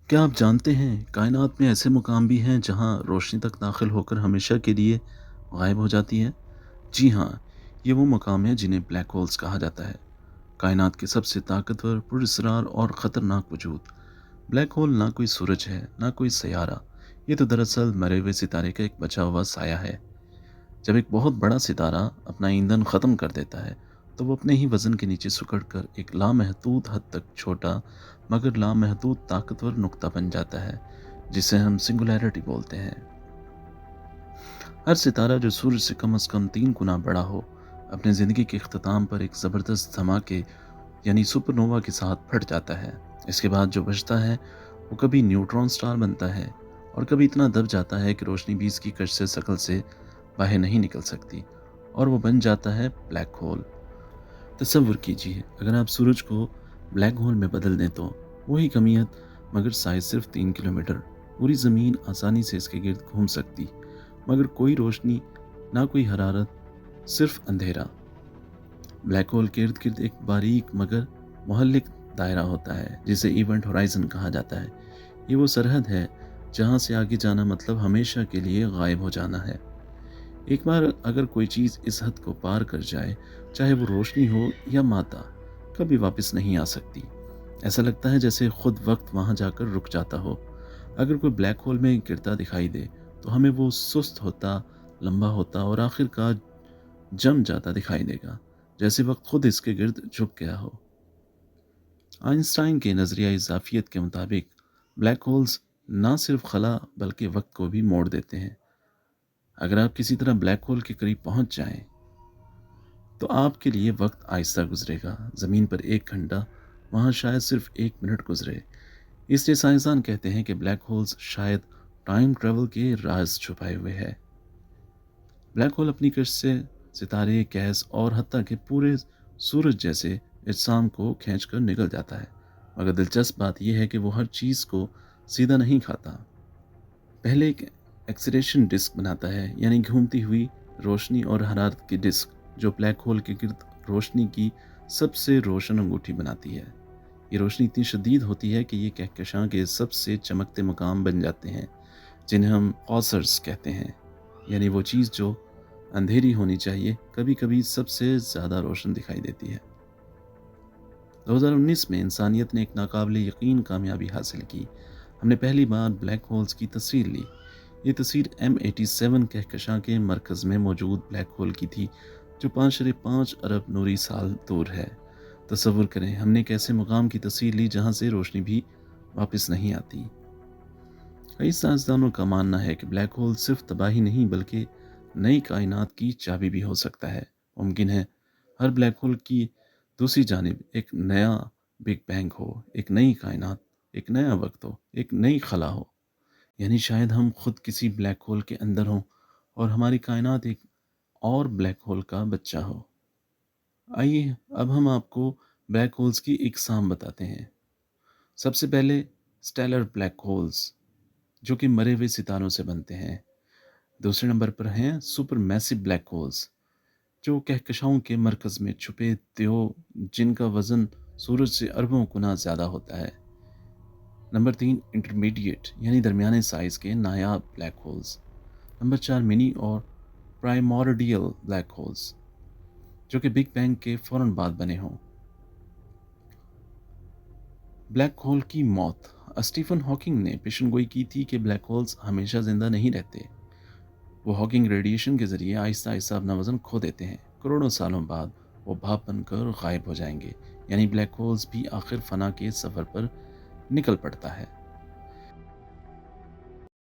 کیا آپ جانتے ہیں کائنات میں ایسے مقام بھی ہیں جہاں روشنی تک داخل ہو کر ہمیشہ کے لیے غائب ہو جاتی ہے؟ جی ہاں، یہ وہ مقام ہے جنہیں بلیک ہولز کہا جاتا ہے۔ کائنات کے سب سے طاقتور، پراسرار اور خطرناک وجود۔ بلیک ہول نہ کوئی سورج ہے، نہ کوئی سیارہ۔ یہ تو دراصل مرے ہوئے ستارے کا ایک بچا ہوا سایہ ہے۔ جب ایک بہت بڑا ستارہ اپنا ایندھن ختم کر دیتا ہے تو وہ اپنے ہی وزن کے نیچے سکڑ کر ایک لامحدود حد تک چھوٹا مگر لامحدود طاقتور نقطہ بن جاتا ہے، جسے ہم سنگولیرٹی بولتے ہیں۔ ہر ستارہ جو سورج سے کم از کم 3 گنا بڑا ہو، اپنے زندگی کے اختتام پر ایک زبردست دھماکے یعنی سپر نووا کے ساتھ پھٹ جاتا ہے۔ اس کے بعد جو بچتا ہے وہ کبھی نیوٹرون سٹار بنتا ہے اور کبھی اتنا دب جاتا ہے کہ روشنی بھی اس کی کش سے شکل سے باہر نہیں نکل سکتی، اور وہ بن جاتا ہے بلیک ہول۔ تصور کیجئے اگر آپ سورج کو بلیک ہول میں بدل دیں تو وہی کمیت مگر سائز صرف 3 کلومیٹر، پوری زمین آسانی سے اس کے گرد گھوم سکتی، مگر کوئی روشنی، نہ کوئی حرارت، صرف اندھیرا۔ بلیک ہول کے ارد گرد ایک باریک مگر مہلک دائرہ ہوتا ہے جسے ایونٹ ہورائزن کہا جاتا ہے۔ یہ وہ سرحد ہے جہاں سے آگے جانا مطلب ہمیشہ کے لیے غائب ہو جانا ہے۔ ایک بار اگر کوئی چیز اس حد کو پار کر جائے، چاہے وہ روشنی ہو یا مادہ، کبھی واپس نہیں آ سکتی۔ ایسا لگتا ہے جیسے خود وقت وہاں جا کر رک جاتا ہو۔ اگر کوئی بلیک ہول میں گرتا دکھائی دے تو ہمیں وہ سست ہوتا، لمبا ہوتا اور آخر کار جم جاتا دکھائی دے گا، جیسے وقت خود اس کے گرد جھک گیا ہو۔ آئنسٹائن کے نظریہ اضافیت کے مطابق بلیک ہولز نہ صرف خلا بلکہ وقت کو بھی موڑ دیتے ہیں۔ اگر آپ کسی طرح بلیک ہول کے قریب پہنچ جائیں تو آپ کے لیے وقت آہستہ گزرے گا۔ زمین پر 1 گھنٹہ، وہاں شاید صرف 1 منٹ گزرے۔ اس لیے سائنسدان کہتے ہیں کہ بلیک ہولز شاید ٹائم ٹریول کے راز چھپائے ہوئے ہے۔ بلیک ہول اپنی کش سے ستارے، گیس اور حتیٰ کہ پورے سورج جیسے اجسام کو کھینچ کر نکل جاتا ہے، مگر دلچسپ بات یہ ہے کہ وہ ہر چیز کو سیدھا نہیں کھاتا۔ پہلے ایک ایکسیلیریشن ڈسک بناتا ہے، یعنی گھومتی ہوئی روشنی اور حرارت کی ڈسک جو بلیک ہول کے گرد روشنی کی سب سے روشن انگوٹھی بناتی ہے۔ یہ روشنی اتنی شدید ہوتی ہے کہ یہ کہکشاں کے سب سے چمکتے مقام بن جاتے ہیں، جنہیں ہم قوسرز کہتے ہیں، یعنی وہ چیز جو اندھیری ہونی چاہیے کبھی کبھی سب سے زیادہ روشن دکھائی دیتی ہے۔ 2019 میں انسانیت نے ایک ناقابل یقین کامیابی حاصل کی۔ ہم نے پہلی بار بلیک ہولز کی تصویر لی۔ یہ تصویر M87 کہکشاں کے مرکز میں موجود بلیک ہول کی تھی جو 5.5 ارب نوری سال دور ہے۔ تصور کریں ہم نے ایک ایسے مقام کی تصویر لی جہاں سے روشنی بھی واپس نہیں آتی۔ کئی سائنسدانوں کا ماننا ہے کہ بلیک ہول صرف تباہی نہیں بلکہ نئی کائنات کی چابی بھی ہو سکتا ہے۔ ممکن ہے ہر بلیک ہول کی دوسری جانب ایک نیا بگ بینگ ہو، ایک نئی کائنات، ایک نیا وقت ہو، ایک نئی خلا ہو۔ یعنی شاید ہم خود کسی بلیک ہول کے اندر ہوں اور ہماری کائنات ایک اور بلیک ہول کا بچہ ہو۔ آئیے اب ہم آپ کو بلیک ہولز کی اقسام بتاتے ہیں۔ سب سے پہلے سٹیلر بلیک ہولز جو کہ مرے ہوئے ستاروں سے بنتے ہیں۔ دوسرے نمبر پر ہیں سپر میسو بلیک ہولز جو کہکشاؤں کے مرکز میں چھپے دیو جن کا وزن سورج سے اربوں گنا زیادہ ہوتا ہے۔ نمبر 3 انٹرمیڈیٹ یعنی درمیانے سائز کے نایاب بلیک ہولز۔ نمبر 4 منی اور پرائمورڈیل بلیک ہولز جو کہ بگ بینگ کے فوراً بعد بنے ہوں۔ بلیک ہول کی موت۔ اسٹیفن ہاکنگ نے پیشن گوئی کی تھی کہ بلیک ہولز ہمیشہ زندہ نہیں رہتے۔ وہ ہاکنگ ریڈیشن کے ذریعے آہستہ آہستہ اپنا وزن کھو دیتے ہیں۔ کروڑوں سالوں بعد وہ بھاپ بن کر غائب ہو جائیں گے، یعنی بلیک ہولز بھی آخر فنا کے سفر پر نکل پڑتا ہے۔